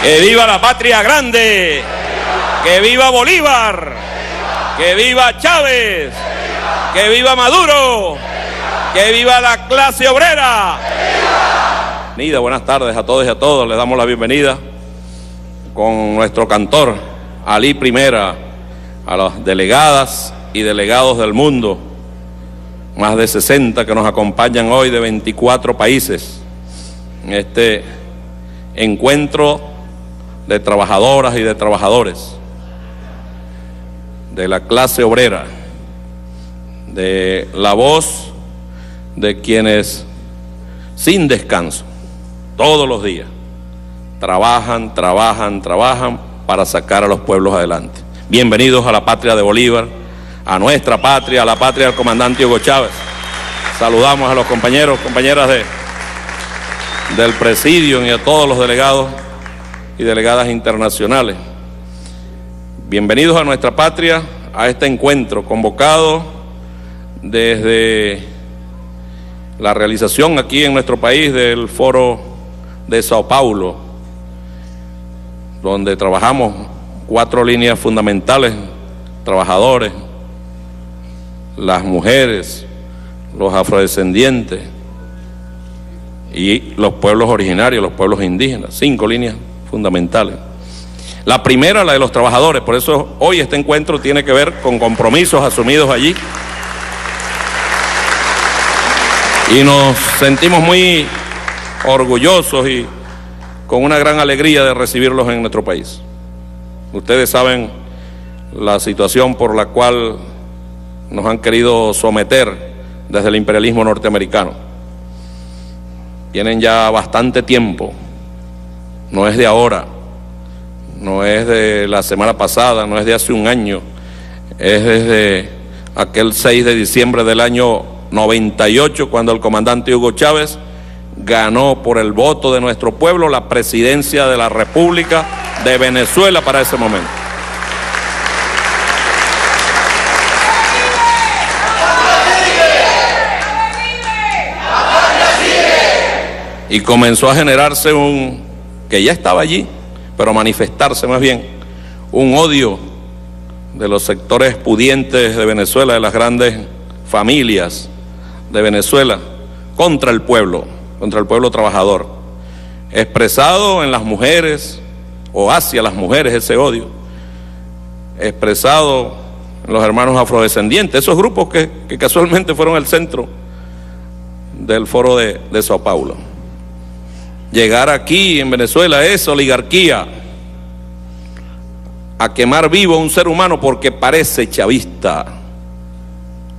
¡Que viva la patria grande! ¡Que viva Bolívar! ¡Que viva Chávez! ¡Que viva Maduro! ¡Que viva la clase obrera! Buenas tardes a todos y a todos. Les damos la bienvenida con nuestro cantor Ali Primera a las delegadas y delegados del mundo, más de 60 que nos acompañan hoy de 24 países en este encuentro de trabajadoras y de trabajadores de la clase obrera, de la voz de quienes sin descanso, todos los días, trabajan para sacar a los pueblos adelante. Bienvenidos a la patria de Bolívar, a nuestra patria, a la patria del comandante Hugo Chávez. Saludamos a los compañeros, compañeras del presidio y a todos los delegados y delegadas internacionales. Bienvenidos a nuestra patria, a este encuentro convocado desde la realización aquí en nuestro país del Foro de Sao Paulo, donde trabajamos 4 líneas fundamentales: trabajadores, las mujeres, los afrodescendientes y los pueblos originarios, los pueblos indígenas. 5 líneas fundamentales. La primera, la de los trabajadores. Por eso hoy este encuentro tiene que ver con compromisos asumidos allí. Y nos sentimos muy orgullosos y con una gran alegría de recibirlos en nuestro país. Ustedes saben la situación por la cual nos han querido someter desde el imperialismo norteamericano. Tienen ya bastante tiempo, no es de ahora, no es de la semana pasada, no es de hace un año, es desde aquel 6 de diciembre del año 98, cuando el comandante Hugo Chávez ganó por el voto de nuestro pueblo la presidencia de la República de Venezuela para ese momento. Y comenzó a generarse que ya estaba allí, pero a manifestarse más bien, un odio de los sectores pudientes de Venezuela, de las grandes familias de Venezuela, contra el pueblo trabajador, expresado en las mujeres o hacia las mujeres ese odio, expresado en los hermanos afrodescendientes, esos grupos que casualmente fueron el centro del Foro de Sao Paulo. Llegar aquí en Venezuela es oligarquía, a quemar vivo a un ser humano porque parece chavista.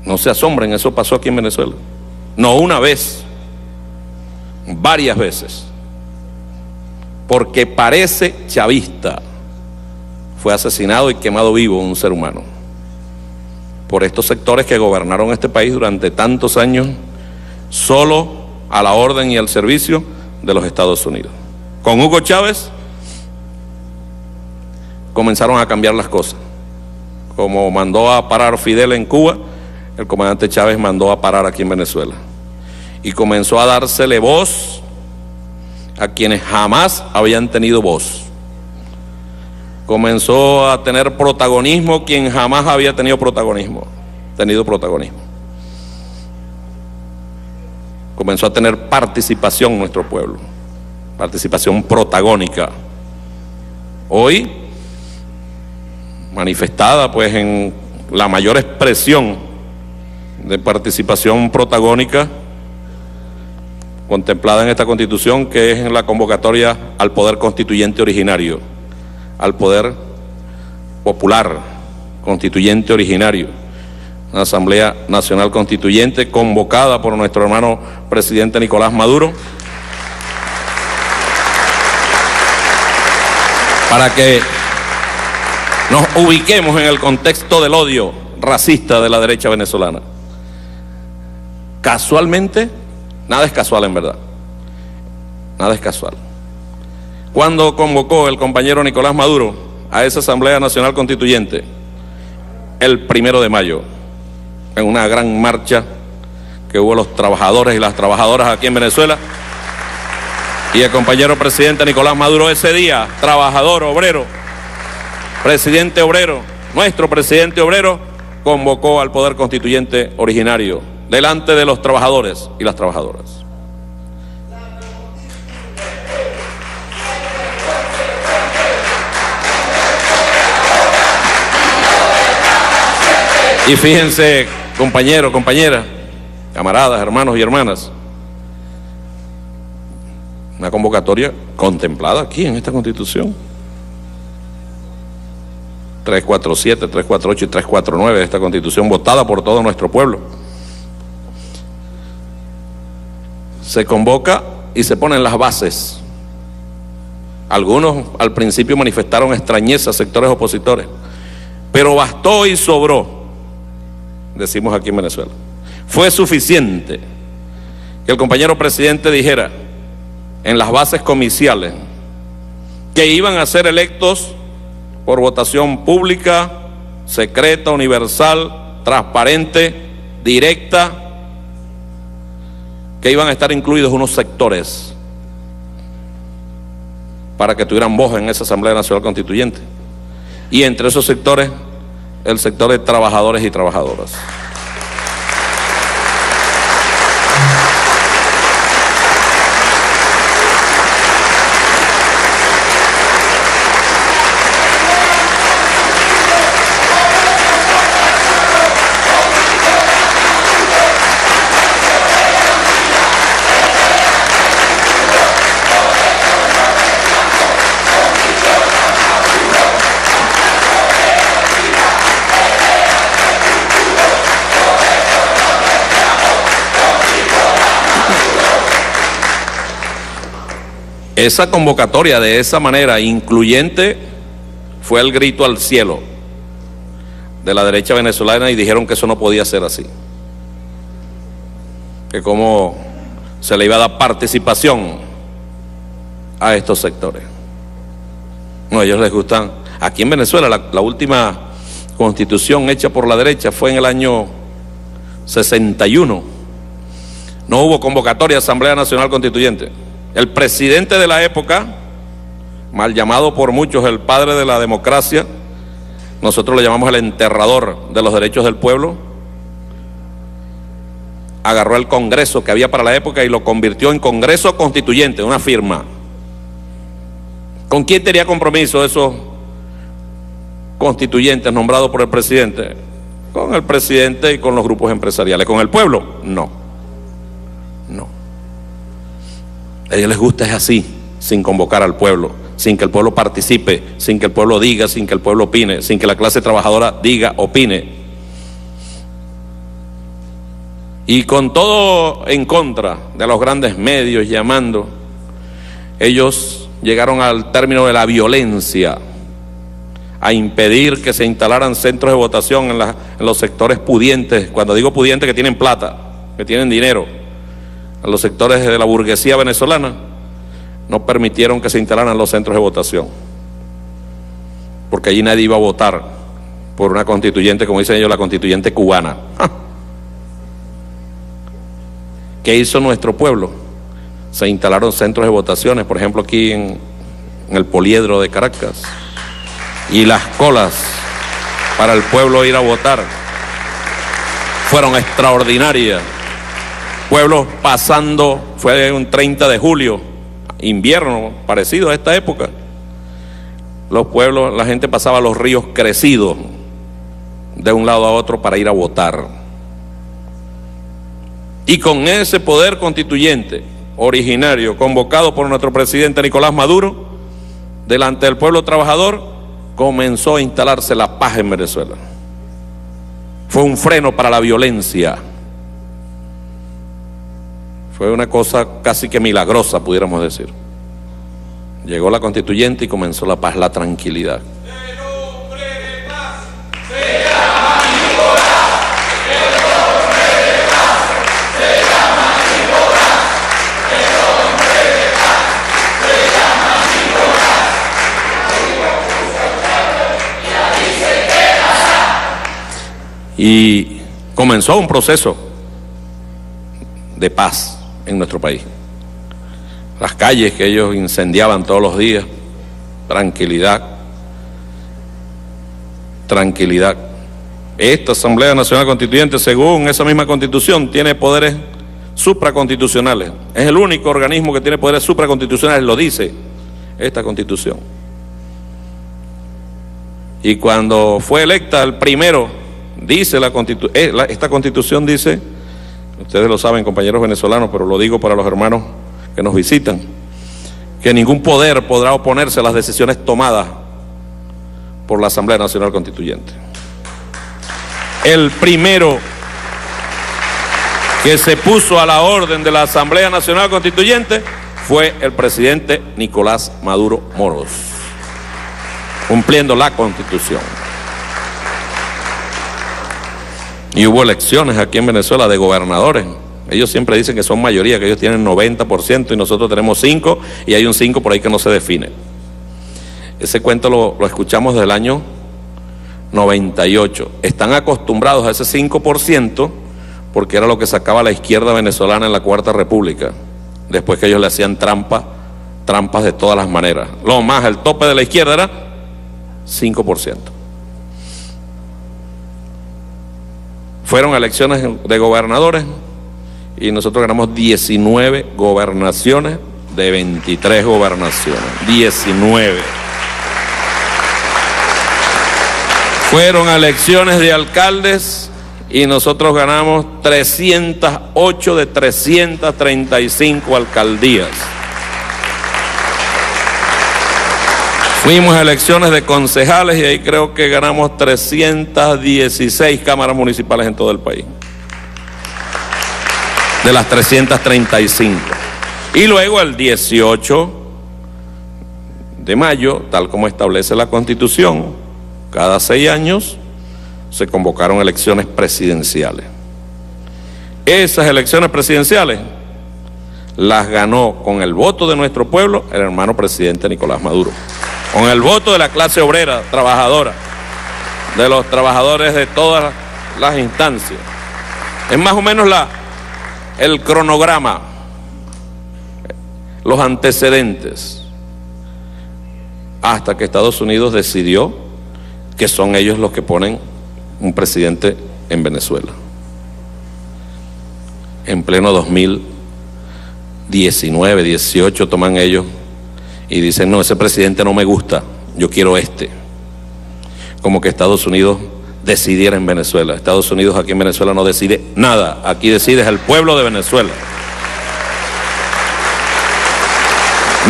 No se asombren, eso pasó aquí en Venezuela. No una vez, varias veces. Porque parece chavista, fue asesinado y quemado vivo un ser humano por estos sectores que gobernaron este país durante tantos años solo a la orden y al servicio de los Estados Unidos. Con Hugo Chávez comenzaron a cambiar las cosas. Como mandó a parar Fidel en Cuba, el comandante Chávez mandó a parar aquí en Venezuela. Y comenzó a dársele voz a quienes jamás habían tenido voz. Comenzó a tener protagonismo quien jamás había tenido protagonismo. Comenzó a tener participación en nuestro pueblo, participación protagónica. Hoy, manifestada pues en la mayor expresión de participación protagónica contemplada en esta Constitución, que es en la convocatoria al poder constituyente originario, al poder popular constituyente originario, una Asamblea Nacional Constituyente convocada por nuestro hermano presidente Nicolás Maduro, para que nos ubiquemos en el contexto del odio racista de la derecha venezolana. Casualmente, nada es casual en verdad, nada es casual. Cuando convocó el compañero Nicolás Maduro a esa Asamblea Nacional Constituyente, el 1 de mayo, en una gran marcha que hubo los trabajadores y las trabajadoras aquí en Venezuela, Y el compañero presidente Nicolás Maduro ese día, trabajador, obrero, presidente obrero, nuestro presidente obrero, convocó al poder constituyente originario delante de los trabajadores y las trabajadoras. Y fíjense, compañeros, compañeras, camaradas, hermanos y hermanas, una convocatoria contemplada aquí en esta Constitución. 347, 348 y 349 de esta Constitución, votada por todo nuestro pueblo. Se convoca y se ponen las bases. Algunos al principio manifestaron extrañeza, sectores opositores, pero bastó y sobró, decimos aquí en Venezuela. Fue suficiente que el compañero presidente dijera en las bases comiciales que iban a ser electos por votación pública, secreta, universal, transparente, directa, que iban a estar incluidos unos sectores para que tuvieran voz en esa Asamblea Nacional Constituyente. Y entre esos sectores, el sector de trabajadores y trabajadoras. Esa convocatoria de esa manera incluyente fue el grito al cielo de la derecha venezolana y dijeron que eso no podía ser así, que cómo se le iba a dar participación a estos sectores. No, a ellos les gustan. Aquí en Venezuela la última constitución hecha por la derecha fue en el año 61. No hubo convocatoria de Asamblea Nacional Constituyente. El presidente de la época, mal llamado por muchos el padre de la democracia, nosotros le llamamos el enterrador de los derechos del pueblo, agarró el Congreso que había para la época y lo convirtió en Congreso Constituyente, una firma. ¿Con quién tenía compromiso esos constituyentes nombrados por el presidente? Con el presidente y con los grupos empresariales. ¿Con el pueblo? No. No. A ellos les gusta es así, sin convocar al pueblo, sin que el pueblo participe, sin que el pueblo diga, sin que el pueblo opine, sin que la clase trabajadora diga, opine. Y con todo en contra de los grandes medios llamando, ellos llegaron al término de la violencia, a impedir que se instalaran centros de votación en los sectores pudientes. Cuando digo pudientes, que tienen plata, que tienen dinero. A los sectores de la burguesía venezolana no permitieron que se instalaran los centros de votación, porque allí nadie iba a votar por una constituyente, como dicen ellos, la constituyente cubana. ¡Ja! ¿Qué hizo nuestro pueblo? Se instalaron centros de votaciones, por ejemplo aquí en el Poliedro de Caracas, y las colas para el pueblo ir a votar fueron extraordinarias. Pueblos pasando, fue un 30 de julio, invierno parecido a esta época. Los pueblos, la gente pasaba los ríos crecidos de un lado a otro para ir a votar. Y con ese poder constituyente originario convocado por nuestro presidente Nicolás Maduro, delante del pueblo trabajador, comenzó a instalarse la paz en Venezuela. Fue un freno para la violencia. Fue una cosa casi que milagrosa, pudiéramos decir. Llegó la constituyente y comenzó la paz, la tranquilidad. El hombre de paz se llama Nicolás. El hombre de paz se llama Nicolás. El hombre de paz se llama Nicolás. Y comenzó un proceso de paz en nuestro país. las calles que ellos incendiaban todos los días. Tranquilidad, tranquilidad. Esta Asamblea Nacional Constituyente, según esa misma Constitución, tiene poderes supraconstitucionales. Es el único organismo que tiene poderes supraconstitucionales, lo dice esta Constitución. Y cuando fue electa el primero, dice esta Constitución dice, ustedes lo saben, compañeros venezolanos, pero lo digo para los hermanos que nos visitan, que ningún poder podrá oponerse a las decisiones tomadas por la Asamblea Nacional Constituyente. El primero que se puso a la orden de la Asamblea Nacional Constituyente fue el presidente Nicolás Maduro Moros, cumpliendo la Constitución. Y hubo elecciones aquí en Venezuela de gobernadores. Ellos siempre dicen que son mayoría, que ellos tienen 90% y nosotros tenemos 5%, y hay un 5% por ahí que no se define. Ese cuento lo escuchamos desde el año 98. Están acostumbrados a ese 5% porque era lo que sacaba la izquierda venezolana en la Cuarta República, después que ellos le hacían trampas de todas las maneras. Lo más, el tope de la izquierda era 5%. Fueron elecciones de gobernadores y nosotros ganamos 19 gobernaciones de 23 gobernaciones. 19. Fueron elecciones de alcaldes y nosotros ganamos 308 de 335 alcaldías. Fuimos a elecciones de concejales y ahí creo que ganamos 316 cámaras municipales en todo el país, de las 335. Y luego el 18 de mayo, tal como establece la Constitución, cada 6 años se convocaron elecciones presidenciales. Esas elecciones presidenciales las ganó con el voto de nuestro pueblo el hermano presidente Nicolás Maduro, con el voto de la clase obrera, trabajadora, de los trabajadores de todas las instancias. Es más o menos el cronograma, los antecedentes, hasta que Estados Unidos decidió que son ellos los que ponen un presidente en Venezuela. En pleno 2019, 18 toman ellos y dicen, no, ese presidente no me gusta, yo quiero este. Como que Estados Unidos decidiera en Venezuela. Estados Unidos aquí en Venezuela no decide nada, aquí decide el pueblo de Venezuela.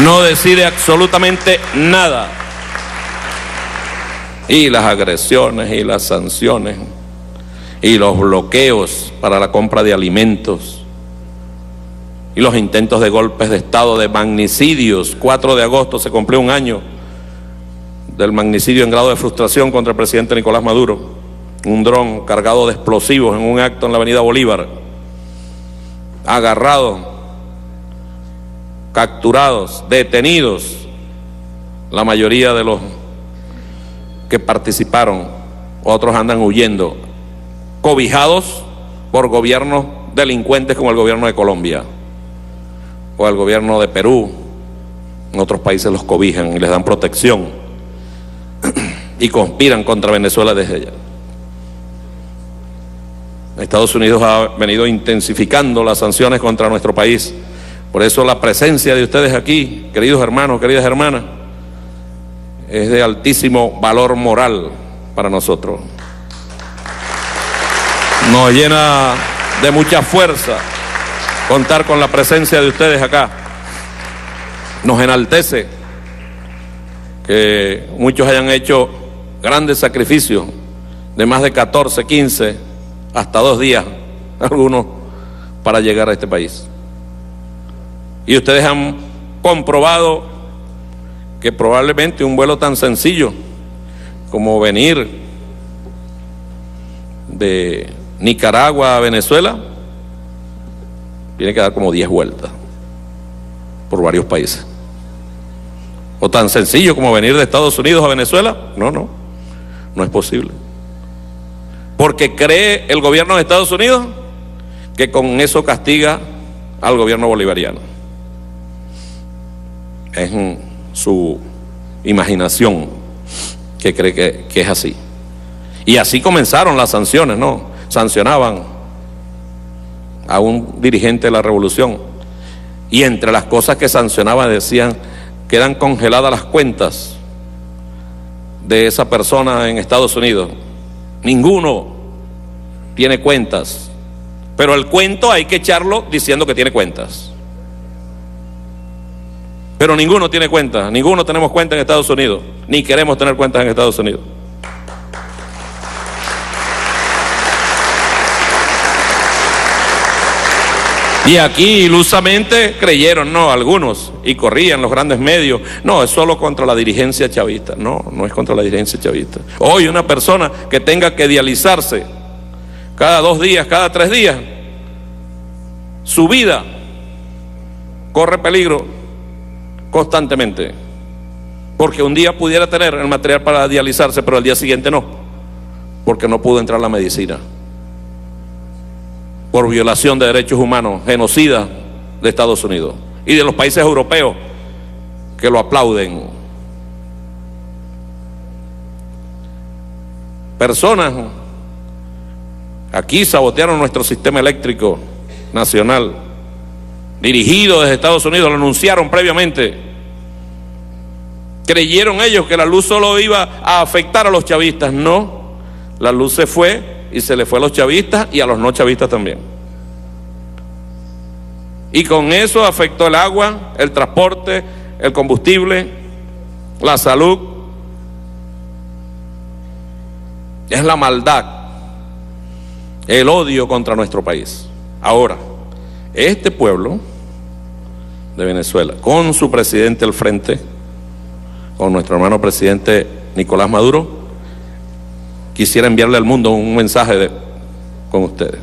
No decide absolutamente nada. Y las agresiones y las sanciones y los bloqueos para la compra de alimentos y los intentos de golpes de Estado, de magnicidios. 4 de agosto se cumplió un año del magnicidio en grado de frustración contra el presidente Nicolás Maduro. Un dron cargado de explosivos en un acto en la avenida Bolívar. Agarrados, capturados, detenidos, la mayoría de los que participaron, otros andan huyendo, cobijados por gobiernos delincuentes como el gobierno de Colombia o el gobierno de Perú. En otros países los cobijan y les dan protección y conspiran contra Venezuela desde allá. Estados Unidos ha venido intensificando las sanciones contra nuestro país. Por eso la presencia de ustedes aquí, queridos hermanos, queridas hermanas, es de altísimo valor moral para nosotros. Nos llena de mucha fuerza contar con la presencia de ustedes acá. Nos enaltece que muchos hayan hecho grandes sacrificios de más de 14, 15, hasta 2 días, algunos, para llegar a este país. Y ustedes han comprobado que probablemente un vuelo tan sencillo como venir de Nicaragua a Venezuela tiene que dar como 10 vueltas por varios países. O tan sencillo como venir de Estados Unidos a Venezuela, no es posible. Porque cree el gobierno de Estados Unidos que con eso castiga al gobierno bolivariano. Es su imaginación que cree que es así. Y así comenzaron las sanciones, ¿no? Sancionaban a un dirigente de la revolución. Y entre las cosas que sancionaban decían: quedan congeladas las cuentas de esa persona en Estados Unidos. Ninguno tiene cuentas, pero el cuento hay que echarlo diciendo que tiene cuentas. Pero ninguno tiene cuentas, ninguno tenemos cuentas en Estados Unidos, ni queremos tener cuentas en Estados Unidos. Y aquí ilusamente creyeron, no, algunos, y corrían los grandes medios, no, es solo contra la dirigencia chavista. No, no es contra la dirigencia chavista. Hoy una persona que tenga que dializarse cada 2 días, cada 3 días, su vida corre peligro constantemente, porque un día pudiera tener el material para dializarse, pero al día siguiente no, porque no pudo entrar la medicina, por violación de derechos humanos, genocida de Estados Unidos y de los países europeos que lo aplauden. Personas aquí sabotearon nuestro sistema eléctrico nacional, dirigido desde Estados Unidos, lo anunciaron previamente. Creyeron ellos que la luz solo iba a afectar a los chavistas. No, la luz se fue y se le fue a los chavistas y a los no chavistas también. Y con eso afectó el agua, el transporte, el combustible, la salud. Es la maldad, el odio contra nuestro país. Ahora, este pueblo de Venezuela, con su presidente al frente, con nuestro hermano presidente Nicolás Maduro, quisiera enviarle al mundo un mensaje con ustedes,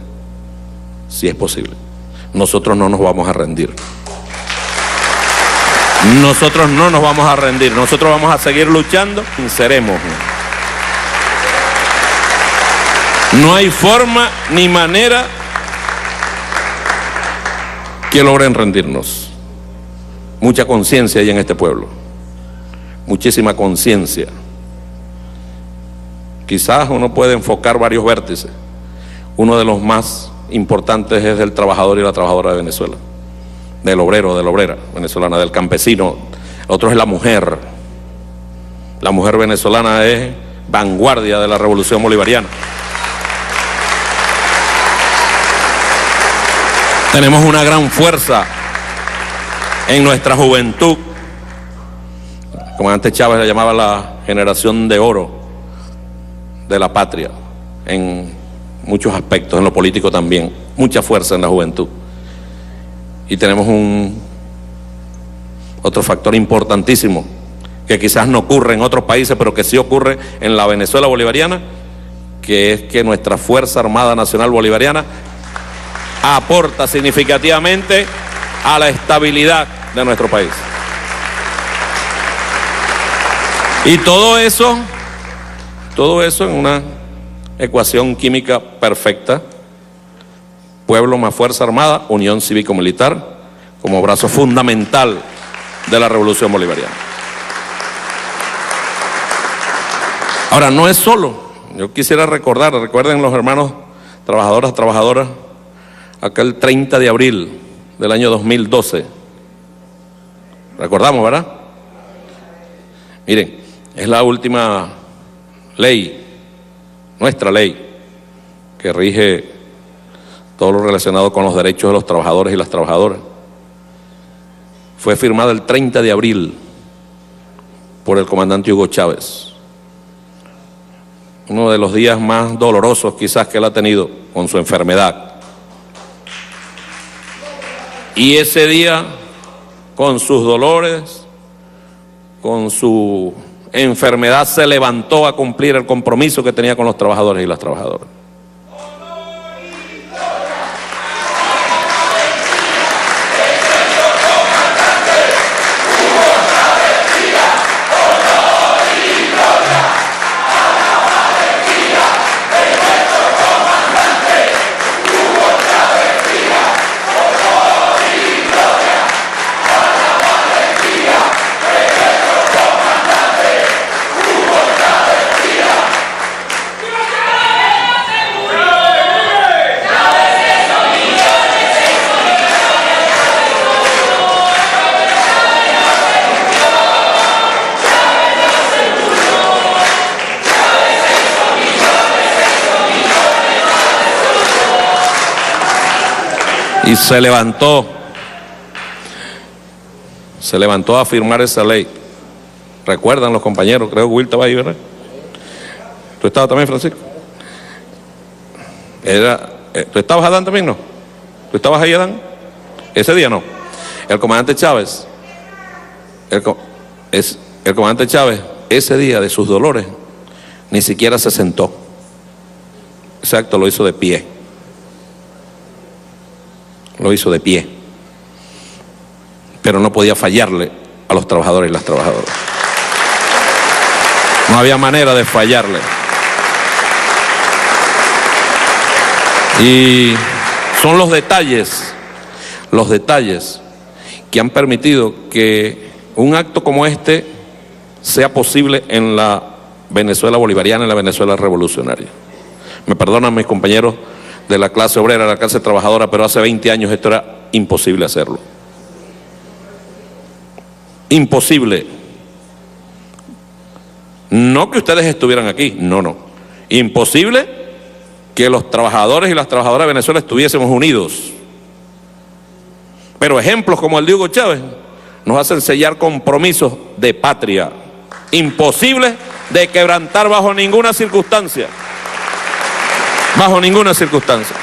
si es posible. Nosotros no nos vamos a rendir. Nosotros no nos vamos a rendir. Nosotros vamos a seguir luchando. Venceremos. No hay forma ni manera que logren rendirnos. Mucha conciencia hay en este pueblo. Muchísima conciencia. Quizás uno puede enfocar varios vértices. Uno de los más importantes es del trabajador y la trabajadora de Venezuela, del obrero, de la obrera venezolana, del campesino. Otro es la mujer. La mujer venezolana es vanguardia de la revolución bolivariana. Tenemos una gran fuerza en nuestra juventud, como antes Chávez la llamaba la generación de oro de la patria, en muchos aspectos, en lo político también, mucha fuerza en la juventud. Y tenemos otro factor importantísimo, que quizás no ocurre en otros países, pero que sí ocurre en la Venezuela bolivariana, que es que nuestra Fuerza Armada Nacional Bolivariana aporta significativamente a la estabilidad de nuestro país. Y todo eso en una ecuación química perfecta: pueblo más Fuerza Armada, unión cívico-militar, como brazo fundamental de la revolución bolivariana. Ahora, no es solo. Yo quisiera recuerden los hermanos trabajadoras, aquel 30 de abril del año 2012. Recordamos, ¿verdad? Miren, es la última ley, nuestra ley, que rige todo lo relacionado con los derechos de los trabajadores y las trabajadoras. Fue firmada el 30 de abril por el comandante Hugo Chávez. Uno de los días más dolorosos quizás que él ha tenido con su enfermedad. Y ese día, con sus dolores, con su enfermedad, se levantó a cumplir el compromiso que tenía con los trabajadores y las trabajadoras. Y se levantó a firmar esa ley. ¿Recuerdan los compañeros? Creo que Will estaba ahí, ¿verdad? ¿Tú estabas también, Francisco? ¿Tú estabas, Adán, también, no? ¿Tú estabas ahí, Adán? Ese día no. El comandante Chávez, el comandante Chávez, ese día de sus dolores, ni siquiera se sentó. Ese acto lo hizo de pie. Lo hizo de pie. Pero no podía fallarle a los trabajadores y las trabajadoras. No había manera de fallarle. Y son los detalles que han permitido que un acto como este sea posible en la Venezuela bolivariana, en la Venezuela revolucionaria. Me perdonan mis compañeros de la clase obrera, de la clase trabajadora, pero hace 20 años esto era imposible hacerlo. Imposible. No que ustedes estuvieran aquí, no. Imposible que los trabajadores y las trabajadoras de Venezuela estuviésemos unidos. Pero ejemplos como el de Hugo Chávez nos hacen sellar compromisos de patria, imposibles de quebrantar bajo ninguna circunstancia. Bajo ninguna circunstancia.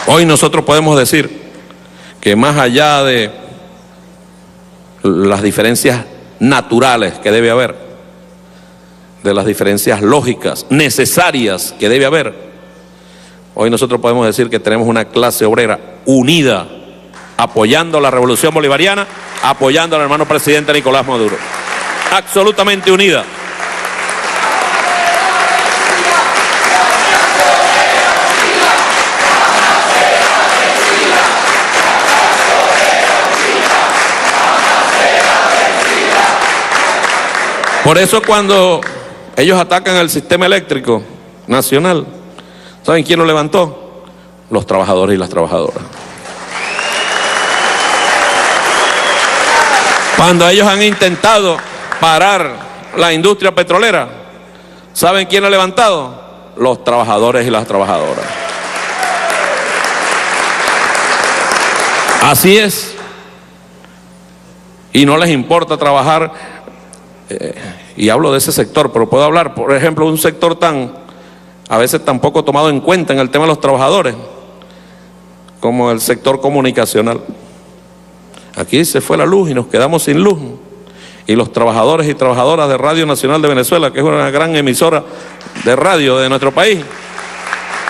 Hoy nosotros podemos decir que más allá de las diferencias naturales que debe haber, de las diferencias lógicas, necesarias que debe haber, hoy nosotros podemos decir que tenemos una clase obrera unida, apoyando la revolución bolivariana, apoyando al hermano presidente Nicolás Maduro. Absolutamente unida. Por eso cuando ellos atacan el sistema eléctrico nacional, ¿saben quién lo levantó? Los trabajadores y las trabajadoras. Cuando ellos han intentado parar la industria petrolera, ¿saben quién lo ha levantado? Los trabajadores y las trabajadoras. Así es. Y no les importa trabajar. Y hablo de ese sector, pero puedo hablar, por ejemplo, de un sector a veces tan poco tomado en cuenta en el tema de los trabajadores, como el sector comunicacional. Aquí se fue la luz y nos quedamos sin luz. Y los trabajadores y trabajadoras de Radio Nacional de Venezuela, que es una gran emisora de radio de nuestro país,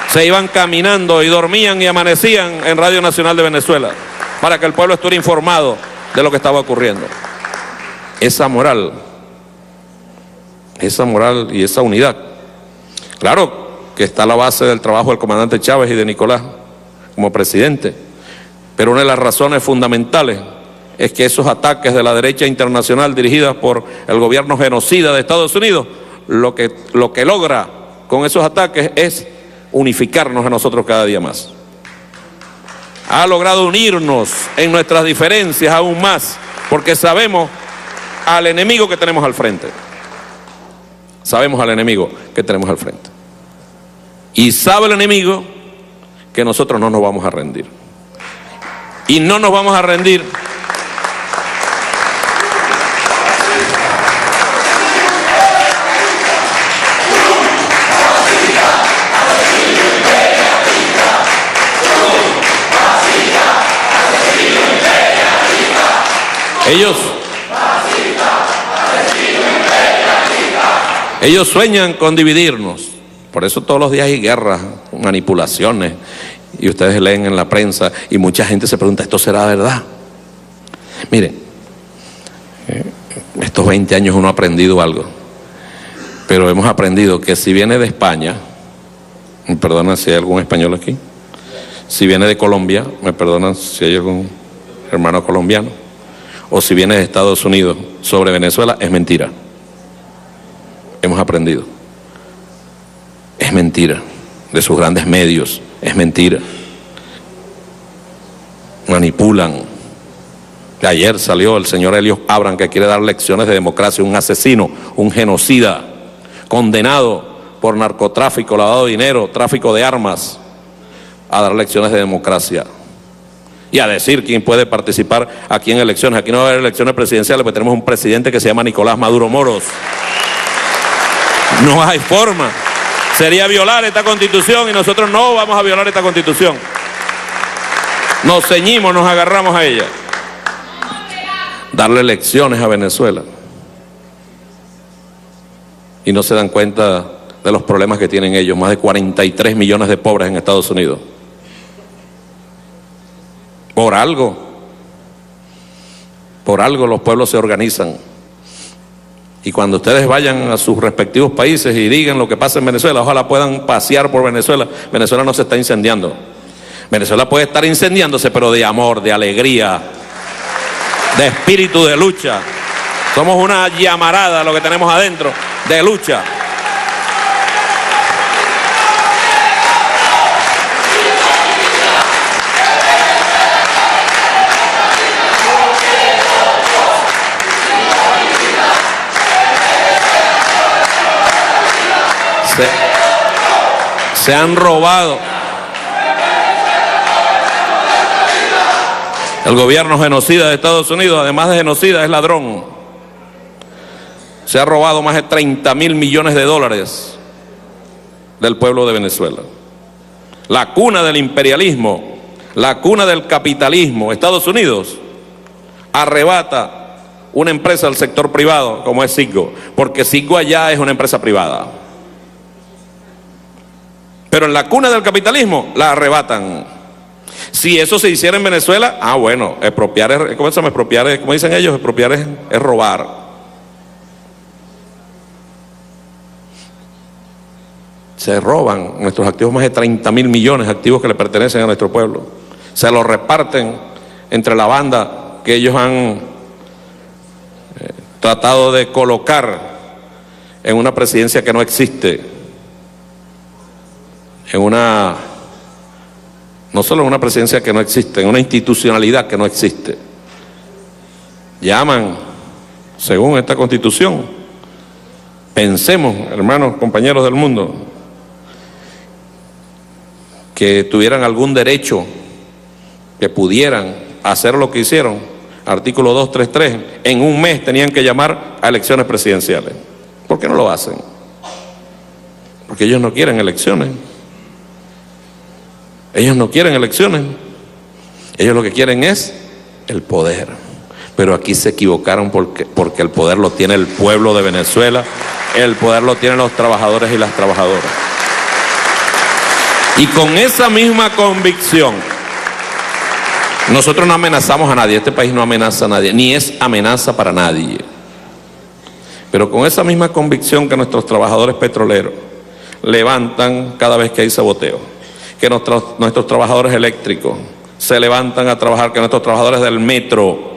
se iban caminando y dormían y amanecían en Radio Nacional de Venezuela, para que el pueblo estuviera informado de lo que estaba ocurriendo. Esa moral y esa unidad, claro que está a la base del trabajo del comandante Chávez y de Nicolás como presidente, pero una de las razones fundamentales es que esos ataques de la derecha internacional dirigidas por el gobierno genocida de Estados Unidos, lo que logra con esos ataques es unificarnos a nosotros cada día más. Ha logrado unirnos en nuestras diferencias aún más, porque sabemos al enemigo que tenemos al frente. Sabemos al enemigo que tenemos al frente. Y sabe el enemigo que nosotros no nos vamos a rendir. Y no nos vamos a rendir Ellos sueñan con dividirnos. Por eso todos los días hay guerras, manipulaciones, y ustedes leen en la prensa y mucha gente se pregunta, ¿esto será verdad? Miren, estos 20 años uno ha aprendido algo, pero hemos aprendido que si viene de España, me perdonan si hay algún español aquí, si viene de Colombia, me perdonan si hay algún hermano colombiano, o si viene de Estados Unidos sobre Venezuela, es mentira. Hemos aprendido. Es mentira. De sus grandes medios, es mentira. Manipulan. De ayer salió el señor Helios Abram, que quiere dar lecciones de democracia, un asesino, un genocida, condenado por narcotráfico, lavado de dinero, tráfico de armas, a dar lecciones de democracia y a decir quién puede participar aquí en elecciones. Aquí no va a haber elecciones presidenciales porque tenemos un presidente que se llama Nicolás Maduro Moros. No hay forma. Sería violar esta Constitución y nosotros no vamos a violar esta Constitución. Nos ceñimos, nos agarramos a ella. Darle lecciones a Venezuela. Y no se dan cuenta de los problemas que tienen ellos. Más de 43 millones de pobres en Estados Unidos. Por algo los pueblos se organizan. Y cuando ustedes vayan a sus respectivos países y digan lo que pasa en Venezuela, ojalá puedan pasear por Venezuela. Venezuela no se está incendiando. Venezuela puede estar incendiándose, pero de amor, de alegría, de espíritu de lucha. Somos una llamarada lo que tenemos adentro, de lucha. Se han robado. El gobierno genocida de Estados Unidos, además de genocida, es ladrón. Se ha robado más de 30.000 millones de dólares del pueblo de Venezuela. La cuna del imperialismo, la cuna del capitalismo, Estados Unidos, arrebata una empresa al sector privado como es Citgo, porque Citgo allá es una empresa privada. Pero en la cuna del capitalismo la arrebatan. Si eso se hiciera en Venezuela, bueno, expropiar es, ¿cómo se llama? Expropiar es, como dicen ellos, expropiar es robar. Se roban nuestros activos, más de 30.000 millones de activos que le pertenecen a nuestro pueblo. Se los reparten entre la banda que ellos han tratado de colocar en una presidencia que no existe. No solo en una presidencia que no existe, en una institucionalidad que no existe. Llaman, según esta Constitución, pensemos, hermanos, compañeros del mundo, que tuvieran algún derecho, que pudieran hacer lo que hicieron, artículo 233, en un mes tenían que llamar a elecciones presidenciales. ¿Por qué no lo hacen? Porque ellos no quieren elecciones. Ellos no quieren elecciones. Ellos lo que quieren es el poder. Pero aquí se equivocaron porque el poder lo tiene el pueblo de Venezuela, el poder lo tienen los trabajadores y las trabajadoras. Y con esa misma convicción, nosotros no amenazamos a nadie, este país no amenaza a nadie, ni es amenaza para nadie. Pero con esa misma convicción que nuestros trabajadores petroleros levantan cada vez que hay saboteo, que nuestros trabajadores eléctricos se levantan a trabajar, que nuestros trabajadores del metro,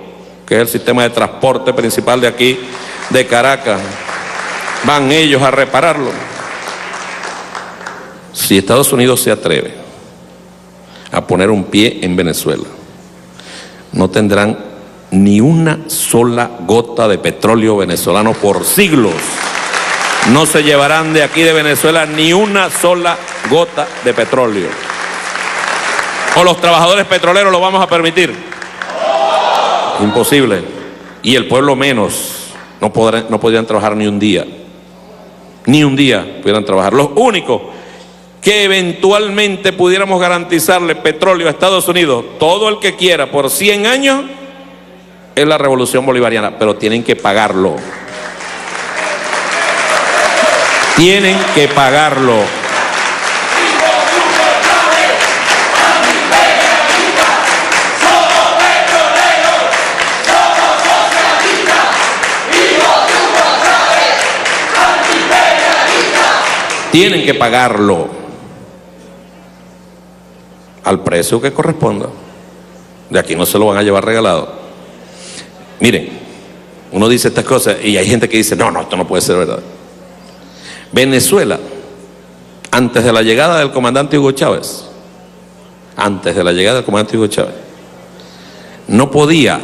que es el sistema de transporte principal de aquí, de Caracas, van ellos a repararlo. Si Estados Unidos se atreve a poner un pie en Venezuela, no tendrán ni una sola gota de petróleo venezolano por siglos. No se llevarán de aquí de Venezuela ni una sola gota de petróleo. ¿O los trabajadores petroleros lo vamos a permitir? Imposible. Y el pueblo menos. No podrían trabajar ni un día. Ni un día pudieran trabajar. Los únicos que eventualmente pudiéramos garantizarle petróleo a Estados Unidos, todo el que quiera, por 100 años, es la revolución bolivariana. Pero tienen que pagarlo. Tienen que pagarlo. Tienen que pagarlo al precio que corresponda. De aquí no se lo van a llevar regalado. Miren, uno dice estas cosas y hay gente que dice, no, esto no puede ser verdad. Venezuela, antes de la llegada del comandante Hugo Chávez, no podía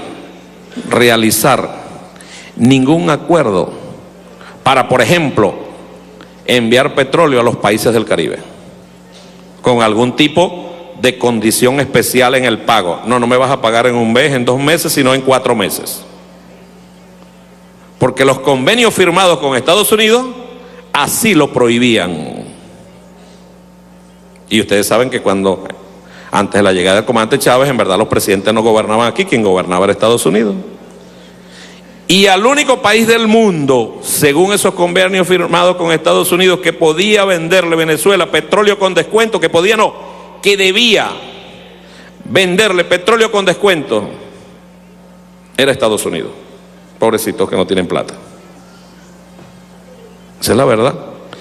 realizar ningún acuerdo para, por ejemplo, enviar petróleo a los países del Caribe, con algún tipo de condición especial en el pago. No me vas a pagar en un mes, en 2 meses, sino en 4 meses. Porque los convenios firmados con Estados Unidos así lo prohibían. Y ustedes saben que antes de la llegada del comandante Chávez, en verdad los presidentes no gobernaban aquí, quien gobernaba era Estados Unidos. Y al único país del mundo, según esos convenios firmados con Estados Unidos, que podía venderle a Venezuela petróleo con descuento, que debía venderle petróleo con descuento, era Estados Unidos. Pobrecitos que no tienen plata. Esa es la verdad.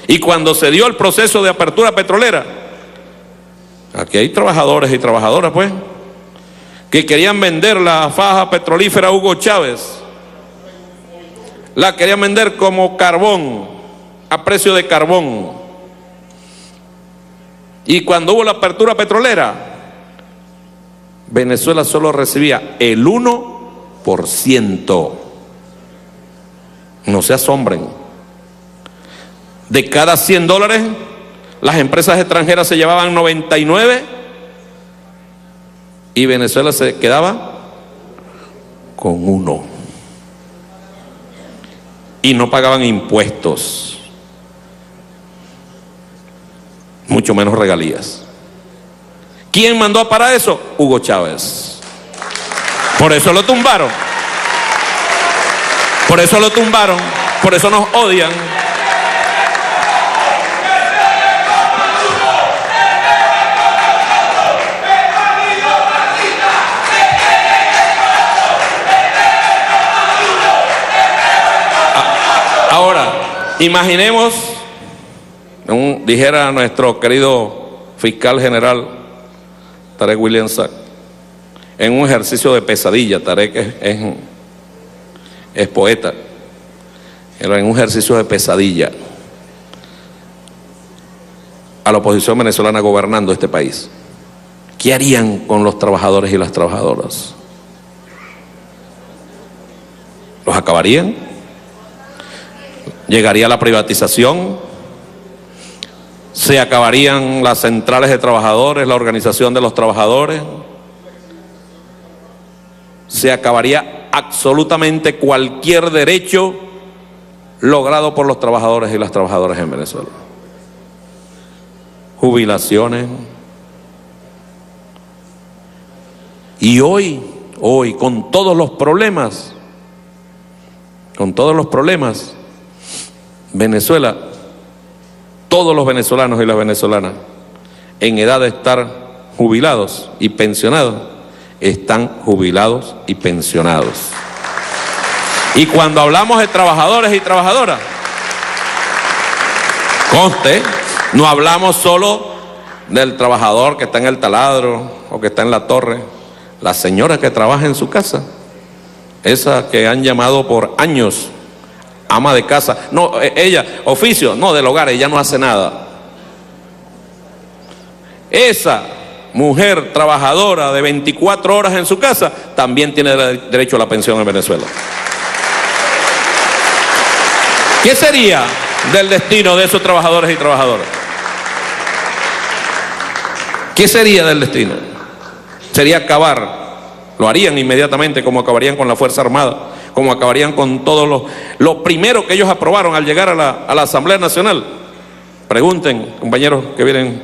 Y cuando se dio el proceso de apertura petrolera, aquí hay trabajadores y trabajadoras, pues, que querían vender la faja petrolífera a Hugo Chávez. La querían vender como carbón, a precio de carbón. Y cuando hubo la apertura petrolera, Venezuela solo recibía el 1%. No se asombren. De cada $100, las empresas extranjeras se llevaban 99 y Venezuela se quedaba con 1. Y no pagaban impuestos, mucho menos regalías. ¿Quién mandó a parar eso? Hugo Chávez. Por eso lo tumbaron. Por eso lo tumbaron. Por eso nos odian. Ahora, imaginemos, dijera nuestro querido fiscal general Tarek William Saab, en un ejercicio de pesadilla. Tarek es poeta, pero en un ejercicio de pesadilla a la oposición venezolana gobernando este país. ¿Qué harían con los trabajadores y las trabajadoras? ¿Los acabarían? ¿Llegaría la privatización? ¿Se acabarían las centrales de trabajadores, la organización de los trabajadores? ¿Se acabaría absolutamente cualquier derecho logrado por los trabajadores y las trabajadoras en Venezuela? Jubilaciones. Y hoy, con todos los problemas, Venezuela, todos los venezolanos y las venezolanas en edad de estar jubilados y pensionados, están jubilados y pensionados. Y cuando hablamos de trabajadores y trabajadoras, conste, no hablamos solo del trabajador que está en el taladro o que está en la torre, la señora que trabaja en su casa, esa que han llamado por años ama de casa, no, ella, oficio, no, del hogar, ella no hace nada. Esa mujer trabajadora de 24 horas en su casa también tiene derecho a la pensión en Venezuela. ¿Qué sería del destino de esos trabajadores y trabajadoras? ¿Qué sería del destino? Sería acabar, lo harían inmediatamente, como acabarían con la Fuerza Armada, como acabarían con todos lo primero que ellos aprobaron al llegar a la Asamblea Nacional. Pregunten, compañeros que vienen,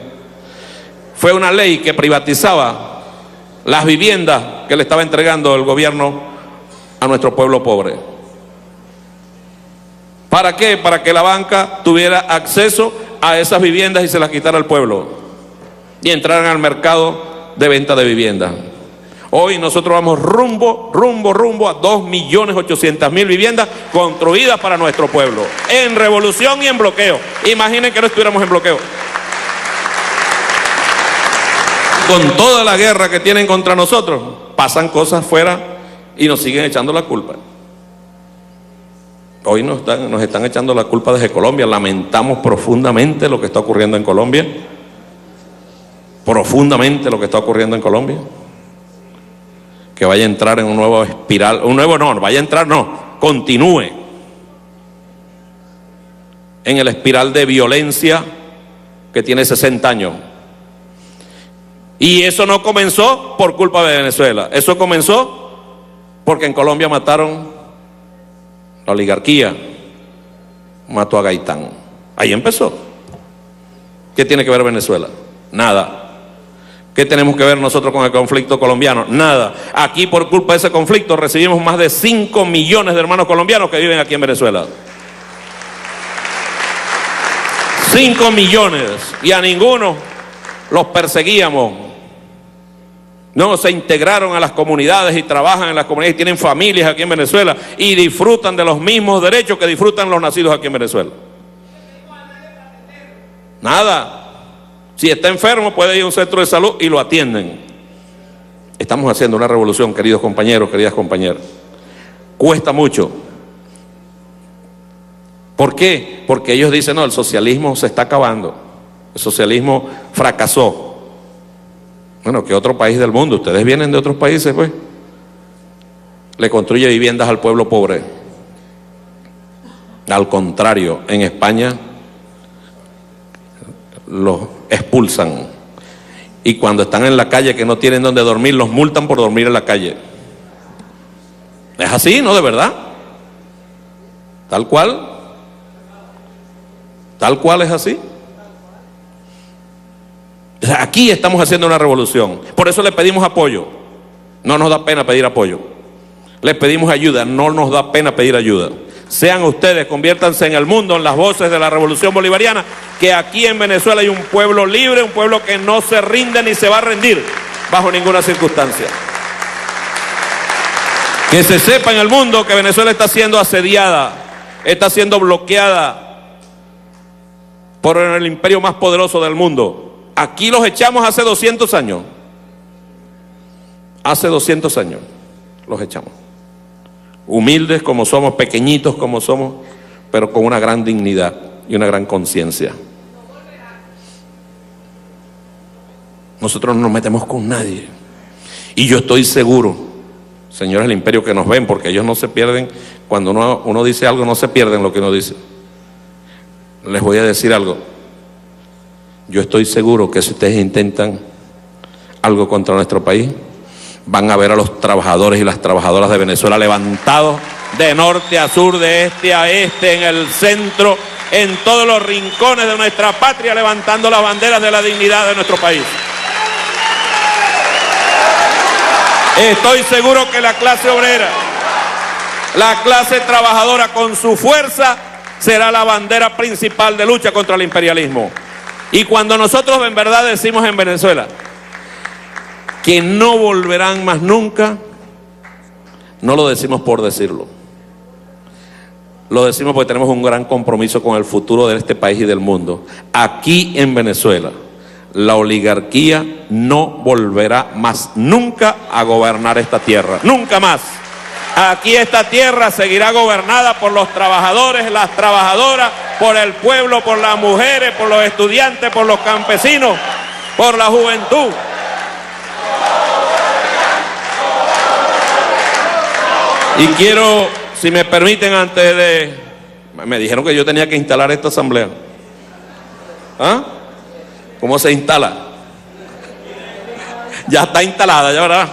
fue una ley que privatizaba las viviendas que le estaba entregando el gobierno a nuestro pueblo pobre. ¿Para qué? Para que la banca tuviera acceso a esas viviendas y se las quitara al pueblo y entraran al mercado de venta de viviendas. Hoy nosotros vamos rumbo a 2.800.000 viviendas construidas para nuestro pueblo, en revolución y en bloqueo. Imaginen que no estuviéramos en bloqueo. Con toda la guerra que tienen contra nosotros, pasan cosas fuera y nos siguen echando la culpa. Hoy nos están echando la culpa desde Colombia. Lamentamos profundamente lo que está ocurriendo en Colombia. Profundamente lo que está ocurriendo en Colombia. Que vaya a entrar en un nuevo espiral, continúe en el espiral de violencia que tiene 60 años. Y eso no comenzó por culpa de Venezuela, eso comenzó porque en Colombia mataron la oligarquía, mató a Gaitán. Ahí empezó. ¿Qué tiene que ver Venezuela? Nada. ¿Qué tenemos que ver nosotros con el conflicto colombiano? Nada. Aquí por culpa de ese conflicto recibimos más de 5 millones de hermanos colombianos que viven aquí en Venezuela. 5 millones. Y a ninguno los perseguíamos. No, se integraron a las comunidades y trabajan en las comunidades y tienen familias aquí en Venezuela y disfrutan de los mismos derechos que disfrutan los nacidos aquí en Venezuela. Nada. Si está enfermo puede ir a un centro de salud y lo atienden. Estamos haciendo una revolución, queridos compañeros, queridas compañeras. Cuesta mucho. ¿Por qué? Porque ellos dicen, no, el socialismo se está acabando. El socialismo fracasó. Bueno, ¿qué otro país del mundo? Ustedes vienen de otros países, pues. Le construye viviendas al pueblo pobre. Al contrario, en España los expulsan. Y cuando están en la calle que no tienen donde dormir, los multan por dormir en la calle. ¿Es así, no? ¿De verdad? Tal cual. Tal cual es así. Aquí estamos haciendo una revolución. Por eso le pedimos apoyo. No nos da pena pedir apoyo. Le pedimos ayuda. No nos da pena pedir ayuda. Sean ustedes, conviértanse en el mundo, en las voces de la revolución bolivariana, que aquí en Venezuela hay un pueblo libre, un pueblo que no se rinde ni se va a rendir bajo ninguna circunstancia. Que se sepa en el mundo que Venezuela está siendo asediada, está siendo bloqueada por el imperio más poderoso del mundo. Aquí los echamos hace 200 años. Hace 200 años los echamos. Humildes como somos, pequeñitos como somos, pero con una gran dignidad y una gran conciencia. Nosotros no nos metemos con nadie. Y yo estoy seguro, señores del imperio que nos ven, porque ellos no se pierden, cuando uno dice algo no se pierden lo que uno dice. Les voy a decir algo. Yo estoy seguro que si ustedes intentan algo contra nuestro país, van a ver a los trabajadores y las trabajadoras de Venezuela levantados de norte a sur, de este a este, en el centro, en todos los rincones de nuestra patria, levantando las banderas de la dignidad de nuestro país. Estoy seguro que la clase obrera, la clase trabajadora con su fuerza será la bandera principal de lucha contra el imperialismo. Y cuando nosotros en verdad decimos en Venezuela que no volverán más nunca, no lo decimos por decirlo. Lo decimos porque tenemos un gran compromiso con el futuro de este país y del mundo. Aquí en Venezuela, la oligarquía no volverá más nunca a gobernar esta tierra. Nunca más. Aquí esta tierra seguirá gobernada por los trabajadores, las trabajadoras, por el pueblo, por las mujeres, por los estudiantes, por los campesinos, por la juventud. Y quiero, si me permiten, antes de... Me dijeron que yo tenía que instalar esta asamblea. ¿Ah? ¿Cómo se instala? Ya está instalada, ya verdad.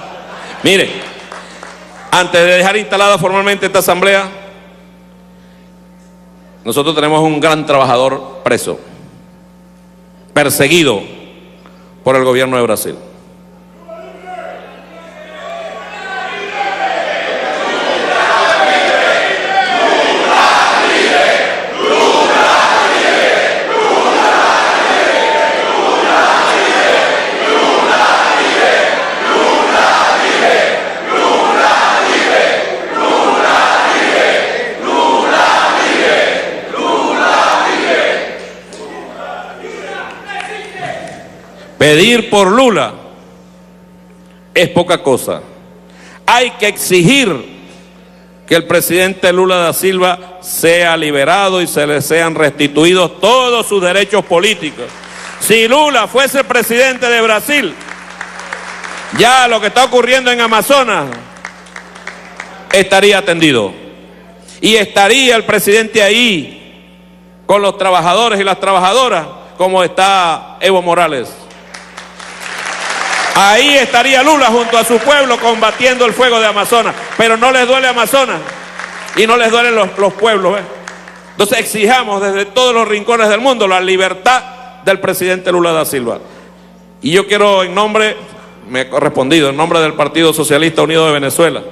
Mire, antes de dejar instalada formalmente esta asamblea, nosotros tenemos un gran trabajador preso, perseguido por el gobierno de Brasil. Pedir por Lula es poca cosa. Hay que exigir que el presidente Lula da Silva sea liberado y se le sean restituidos todos sus derechos políticos. Si Lula fuese el presidente de Brasil, ya lo que está ocurriendo en Amazonas estaría atendido. Y estaría el presidente ahí con los trabajadores y las trabajadoras como está Evo Morales. Ahí estaría Lula junto a su pueblo combatiendo el fuego de Amazonas. Pero no les duele Amazonas y no les duelen los pueblos, ¿ves? Entonces exijamos desde todos los rincones del mundo la libertad del presidente Lula da Silva. Y yo quiero me he correspondido, en nombre del Partido Socialista Unido de Venezuela,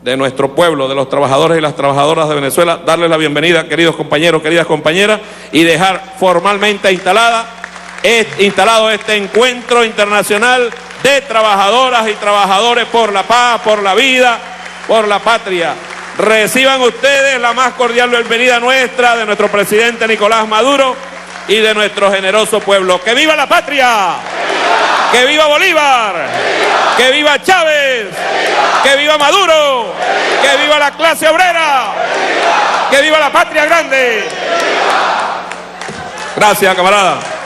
de nuestro pueblo, de los trabajadores y las trabajadoras de Venezuela, darles la bienvenida, queridos compañeros, queridas compañeras, y dejar formalmente instalado este encuentro internacional de trabajadoras y trabajadores por la paz, por la vida, por la patria. Reciban ustedes la más cordial bienvenida nuestra, de nuestro presidente Nicolás Maduro y de nuestro generoso pueblo. ¡Que viva la patria! ¡Que viva Bolívar! ¡Que viva Chávez! ¡Que viva Maduro! ¡Que viva la clase obrera! ¡Que viva la patria grande! Gracias, camarada.